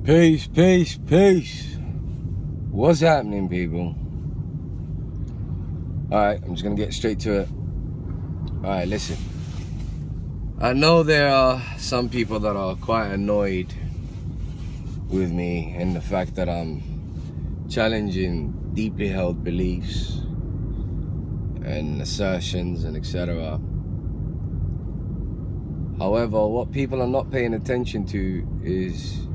Peace, peace, peace. What's happening, people? Alright, I'm just gonna get straight to it. Alright, listen. I know there are some people that are quite annoyed with me and the fact that I'm challenging deeply held beliefs and assertions and etc. However, what people are not paying attention to is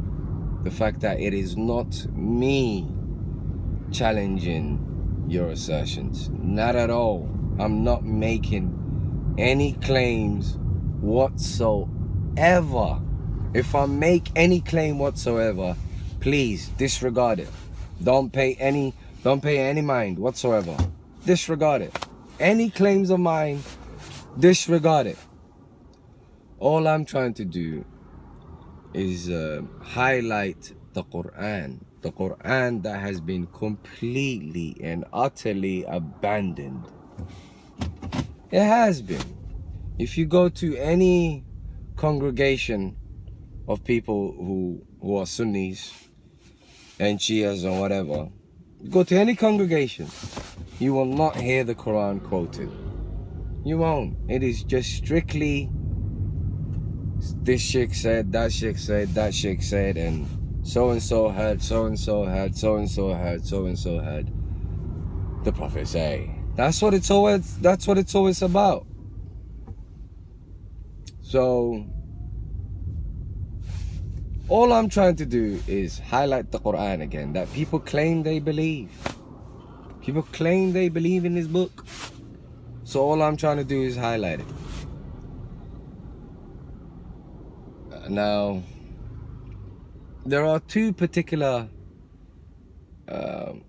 the fact that it is not me challenging your assertions. Not at all. I'm not making any claims whatsoever. If I make any claim whatsoever, please disregard it. Don't pay any mind whatsoever. Disregard it. Any claims of mine, disregard it. All I'm trying to do is highlight the Quran that has been completely and utterly abandoned. It has been. If you go to any congregation of people who are Sunnis and Shias or whatever, go to any congregation, you will not hear the Quran quoted. You won't. It is just strictly this sheikh said, that sheikh said, that sheikh said, and so-and-so heard, so-and-so heard, so-and-so heard, so-and-so heard the Prophet say. That's what it's always about. So all I'm trying to do is highlight the Quran again, that people claim they believe. People claim they believe in this book. So all I'm trying to do is highlight it. Now, there are two particular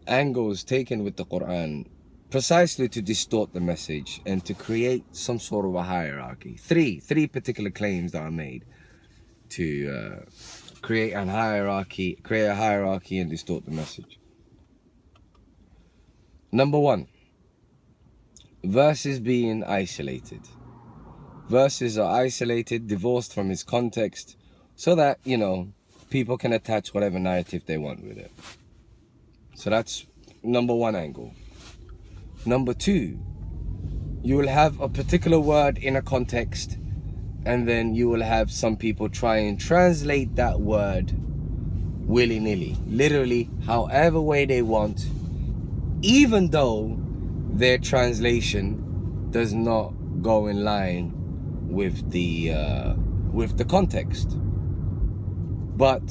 angles taken with the Quran precisely to distort the message and to create some sort of a hierarchy. Three particular claims that are made to create a hierarchy and distort the message. Number one, verses being isolated. Verses are isolated, divorced from its context, so that, people can attach whatever narrative they want with it. So that's number one angle. Number two, you will have a particular word in a context, and then you will have some people try and translate that word willy-nilly, literally however way they want, even though their translation does not go in line with the context, but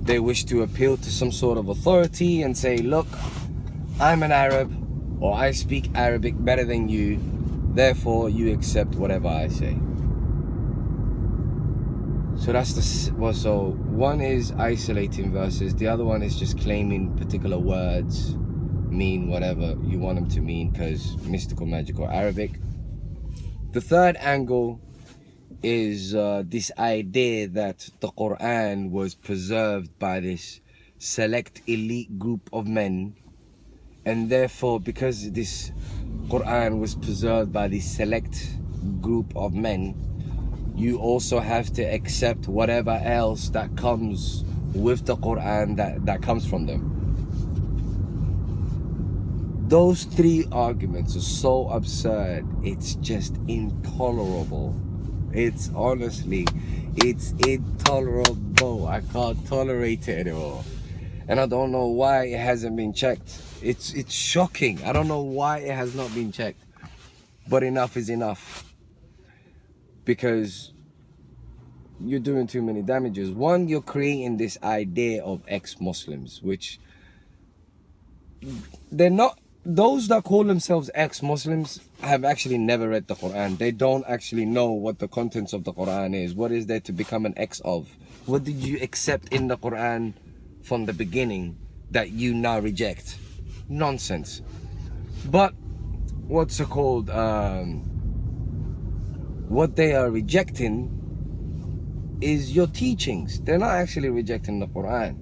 they wish to appeal to some sort of authority and say, look, I'm an Arab, or I speak Arabic better than you, therefore you accept whatever I say. So that's so one is isolating verses, the other one is just claiming particular words mean whatever you want them to mean because mystical, magical Arabic. The third angle is this idea that the Quran was preserved by this select elite group of men, and therefore because this Quran was preserved by this select group of men, you also have to accept whatever else that comes with the Quran that comes from them. Those three arguments are so absurd, it's just intolerable. It's intolerable. I can't tolerate it anymore. And I don't know why it hasn't been checked. It's shocking. I don't know why it has not been checked. But enough is enough. Because you're doing too many damages. One, you're creating this idea of ex-Muslims, which they're not. Those that call themselves ex-Muslims have actually never read the Quran. They don't actually know what the contents of the Quran is. What is there to become an ex of? What did you accept in the Quran from the beginning that you now reject? Nonsense. But what's it called? What they are rejecting is your teachings. They're not actually rejecting the Quran.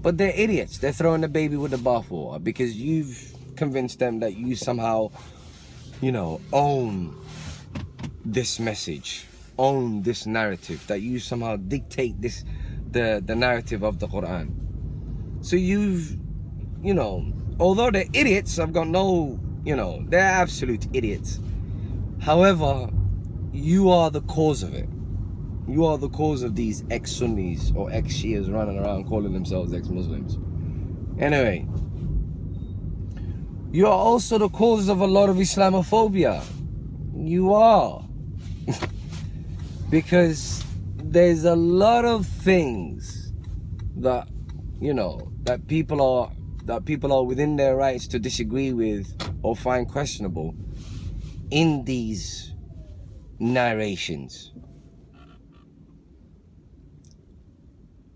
But they're idiots. They're throwing the baby with the bathwater because you've convinced them that you somehow, own this message, own this narrative, that you somehow dictate this the narrative of the Quran. So although they're idiots, I've got no, they're absolute idiots. However, you are the cause of it. You are the cause of these ex-Sunnis or ex-Shias running around calling themselves ex-Muslims. Anyway, you are also the cause of a lot of Islamophobia. You are. Because there's a lot of things that, that people are within their rights to disagree with or find questionable in these narrations.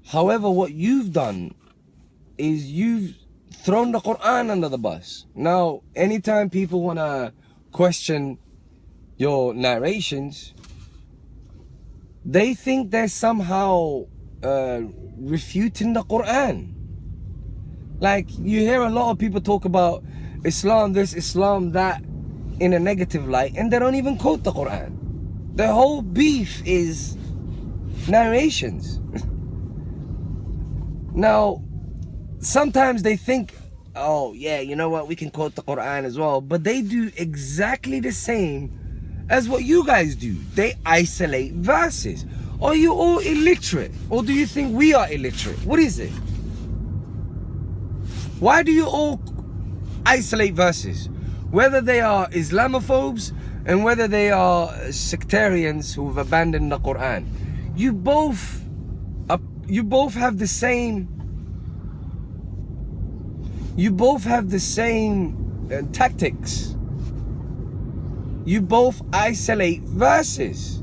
However, what you've done is you've thrown the Quran under the bus. Now, anytime people want to question your narrations, they think they're somehow refuting the Quran. Like, you hear a lot of people talk about Islam this, Islam that in a negative light, and they don't even quote the Quran. Their whole beef is narrations. Now, sometimes they think, oh yeah, you know what, we can quote the Quran as well, but they do exactly the same as what you guys do. They isolate verses. Are you all illiterate? Or do you think we are illiterate? What is it? Why do you all isolate verses? Whether they are Islamophobes and whether they are sectarians who've abandoned the Quran. You both have the same tactics. You both isolate verses.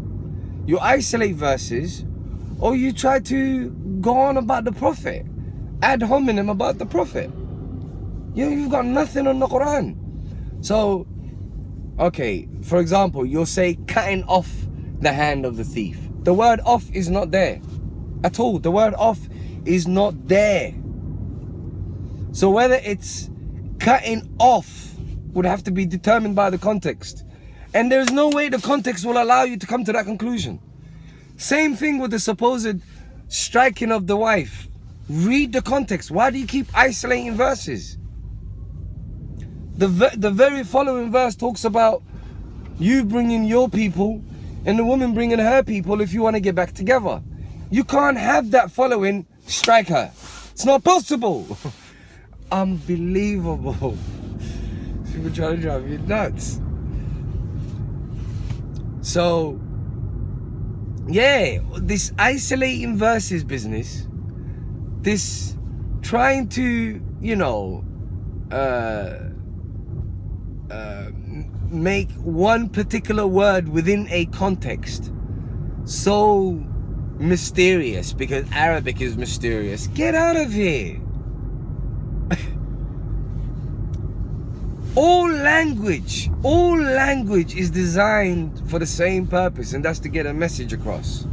You isolate verses, or you try to go on about the Prophet, ad hominem about the Prophet. You've got nothing on the Quran. So, okay, for example, you'll say cutting off the hand of the thief. The word off is not there at all. The word off is not there. So whether it's cutting off would have to be determined by the context. And there's no way the context will allow you to come to that conclusion. Same thing with the supposed striking of the wife. Read the context. Why do you keep isolating verses? The very following verse talks about you bringing your people and the woman bringing her people if you want to get back together. You can't have that following, strike her. It's not possible. Unbelievable. People trying to drive you nuts. So, yeah, this isolating verses business, this trying to, make one particular word within a context so mysterious because Arabic is mysterious. Get out of here. All language is designed for the same purpose, and that's to get a message across.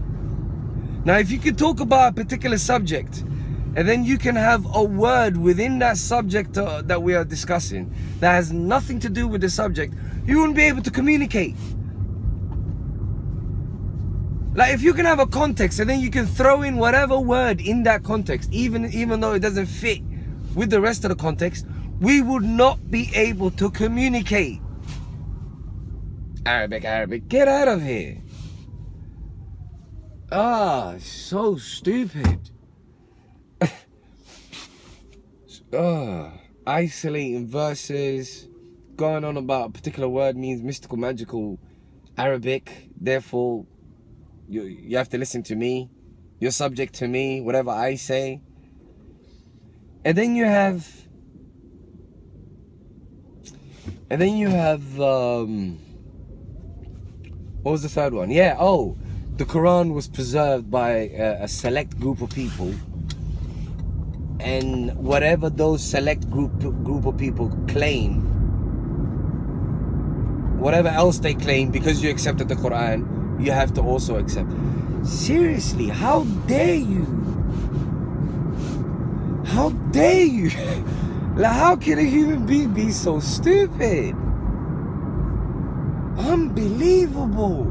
Now, if you could talk about a particular subject, and then you can have a word within that subject that we are discussing that has nothing to do with the subject, you wouldn't be able to communicate. Like, if you can have a context and then you can throw in whatever word in that context, even though it doesn't fit with the rest of the context, we would not be able to communicate. Arabic, get out of here. So stupid. Isolating verses, going on about a particular word means mystical, magical Arabic, therefore you have to listen to me, you're subject to me, whatever I say. And then you have what was the third one? Yeah, the Quran was preserved by a select group of people, and whatever those select group of people claim, whatever else they claim, because you accepted the Quran, you have to also accept. Seriously, how dare you? How dare you? Like, how can a human being be so stupid? Unbelievable.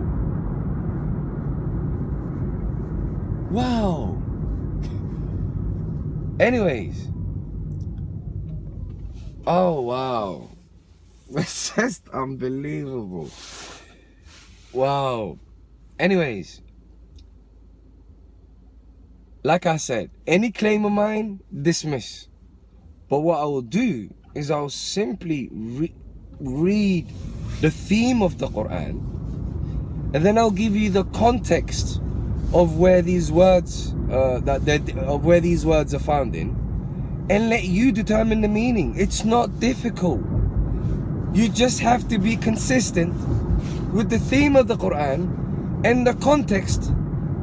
Wow. Anyways. Oh, wow. It's just unbelievable. Wow. Anyways. Like I said, any claim of mine, dismiss. But what I will do is I'll simply read the theme of the Quran, and then I'll give you the context of where these words of where these words are found in, and let you determine the meaning. It's not difficult. You just have to be consistent with the theme of the Quran and the context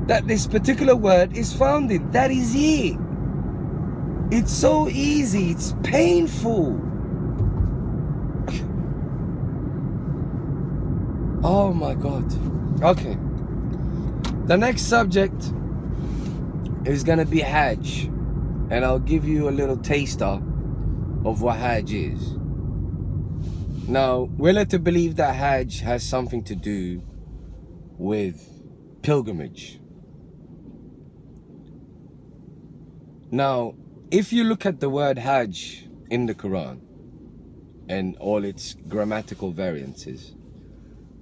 that this particular word is found in. That is it. It's so easy. It's painful. Oh my God. Okay. The next subject is gonna be Hajj, and I'll give you a little taster of what Hajj is. Now, we're led to believe that Hajj has something to do with pilgrimage. Now, if you look at the word Hajj in the Quran and all its grammatical variances,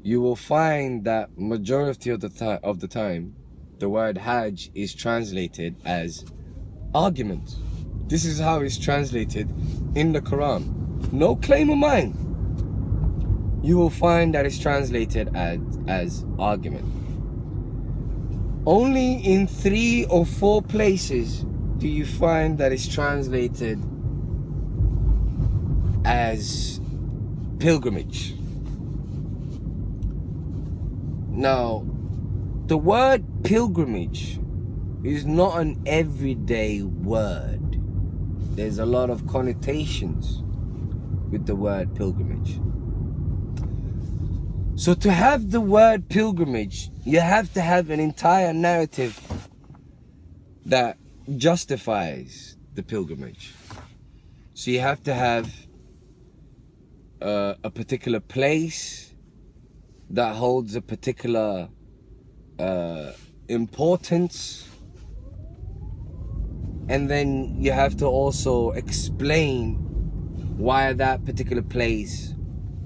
you will find that majority of the time, the word Hajj is translated as argument. This is how it's translated in the Quran. No claim of mine. You will find that it's translated as argument. Only in 3 or 4 places do you find that it's translated as pilgrimage. Now, the word pilgrimage is not an everyday word. There's a lot of connotations with the word pilgrimage. So to have the word pilgrimage, you have to have an entire narrative that justifies the pilgrimage. So you have to have a particular place that holds a particular importance, and then you have to also explain why that particular place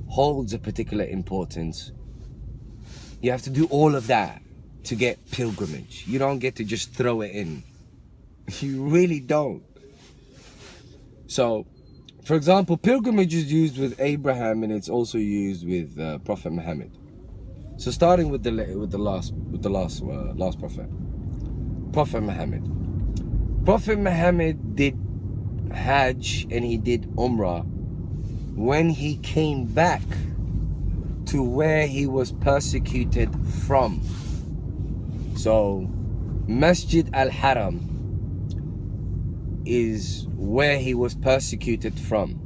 holds a particular importance. You have to do all of that to get pilgrimage. You don't get to just throw it in. You really don't. So, for example, pilgrimage is used with Abraham, and it's also used with Prophet Muhammad. So, starting with the last prophet, Prophet Muhammad. Prophet Muhammad did Hajj and he did Umrah when he came back to where he was persecuted from. So, Masjid al-Haram is where he was persecuted from.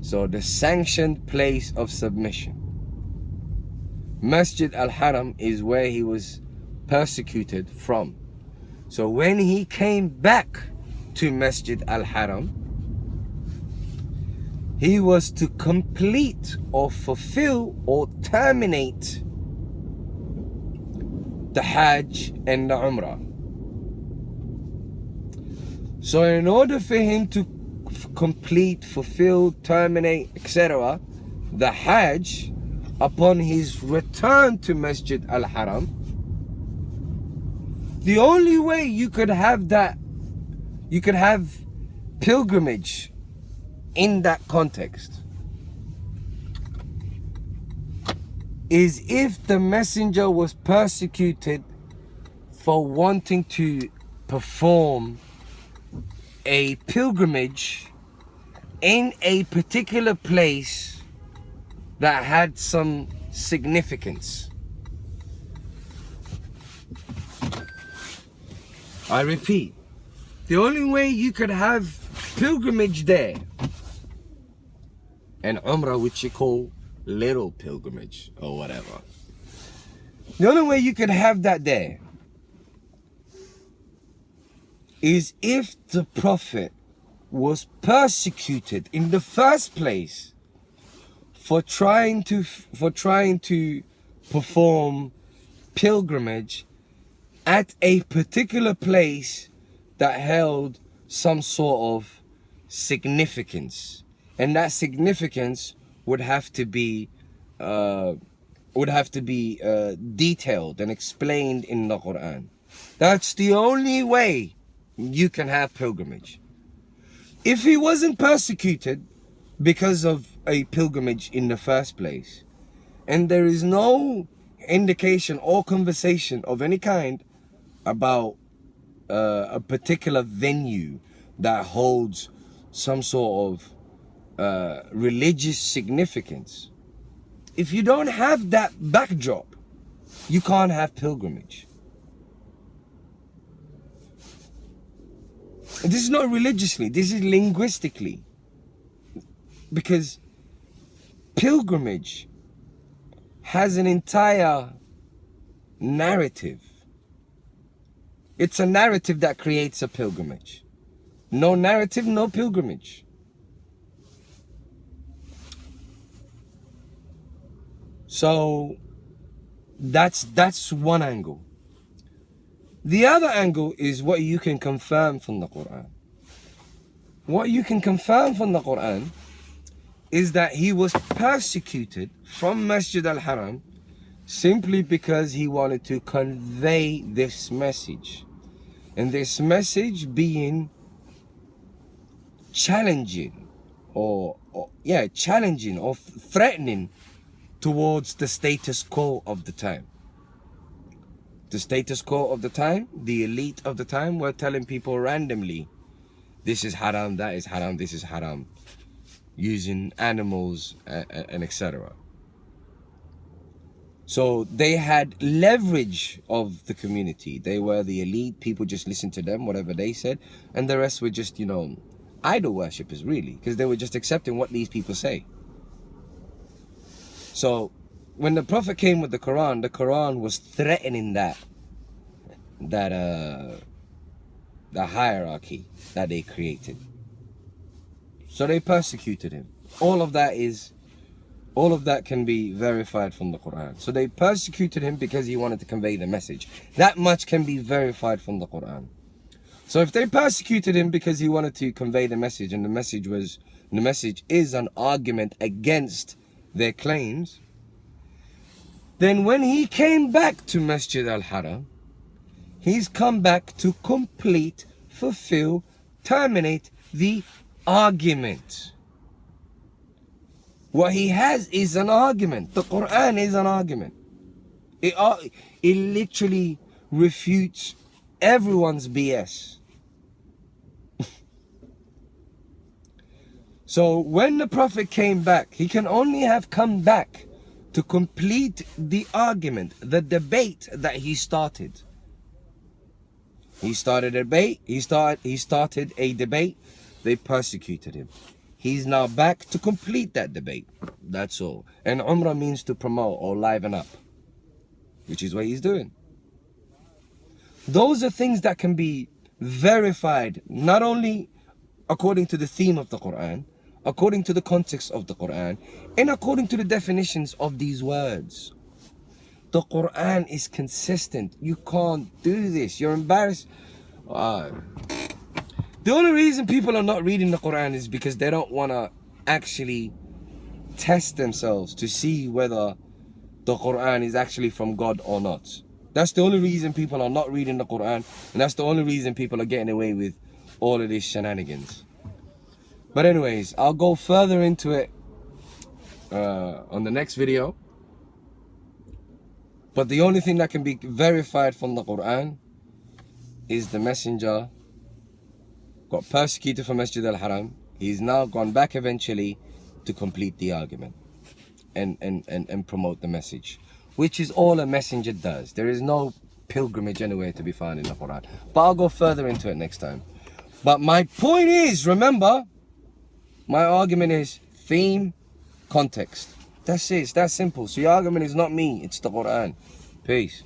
So, the sanctioned place of submission. Masjid al-Haram is where he was persecuted from. So when he came back to Masjid al-Haram, he was to complete or fulfill or terminate the Hajj and the Umrah. So in order for him to complete, fulfill, terminate, etc., the Hajj, upon his return to Masjid al-Haram, the only way you could have that, you could have pilgrimage in that context, is if the messenger was persecuted for wanting to perform a pilgrimage in a particular place that had some significance. I repeat, the only way you could have pilgrimage there, and Umrah, which you call little pilgrimage or whatever, the only way you could have that there is if the Prophet was persecuted in the first place for trying to perform pilgrimage at a particular place that held some sort of significance, and that significance would have to be detailed and explained in the Quran. That's the only way you can have pilgrimage. If he wasn't persecuted because of a pilgrimage in the first place, and there is no indication or conversation of any kind about a particular venue that holds some sort of religious significance, if you don't have that backdrop, you can't have pilgrimage. And this is not religiously, this is linguistically. Because pilgrimage has an entire narrative. It's a narrative that creates a pilgrimage. No narrative, no pilgrimage. So that's one angle. The other angle is what you can confirm from the Quran. What you can confirm from the Quran is that he was persecuted from Masjid al-Haram simply because he wanted to convey this message. And this message being challenging or threatening towards the status quo of the time. The status quo of the time, the elite of the time, were telling people randomly, this is haram, that is haram, this is haram, using animals and etc. So they had leverage of the community. They were the elite. People just listened to them, whatever they said, and the rest were just, idol worshippers, really, because they were just accepting what these people say. So when the Prophet came with the Quran was threatening the hierarchy that they created. So they persecuted him. All of that can be verified from the Quran. So they persecuted him because he wanted to convey the message. That much can be verified from the Quran. So if they persecuted him because he wanted to convey the message, and the message is an argument against their claims, then when he came back to Masjid al-Haram, he's come back to complete, fulfill, terminate the argument. What he has is an argument. The Quran is an argument. It literally refutes everyone's BS. So when the Prophet came back, he can only have come back to complete the argument, the debate that he started. He started a debate. He started a debate. They persecuted him. He's now back to complete that debate. That's all. And Umrah means to promote or liven up, which is what he's doing. Those are things that can be verified, not only according to the theme of the Quran, according to the context of the Quran, and according to the definitions of these words. The Quran is consistent. You can't do this. You're embarrassed. The only reason people are not reading the Quran is because they don't want to actually test themselves to see whether the Quran is actually from God or not. That's the only reason people are not reading the Quran, and that's the only reason people are getting away with all of these shenanigans. But anyways, I'll go further into it on the next video. But the only thing that can be verified from the Quran is the messenger got persecuted from Masjid al-Haram. He's now gone back eventually to complete the argument and promote the message, which is all a messenger does. There is no pilgrimage anywhere to be found in the Quran. But I'll go further into it next time. But my point is, remember, my argument is theme, context. That's it. It's that simple. So your argument is not me. It's the Quran. Peace.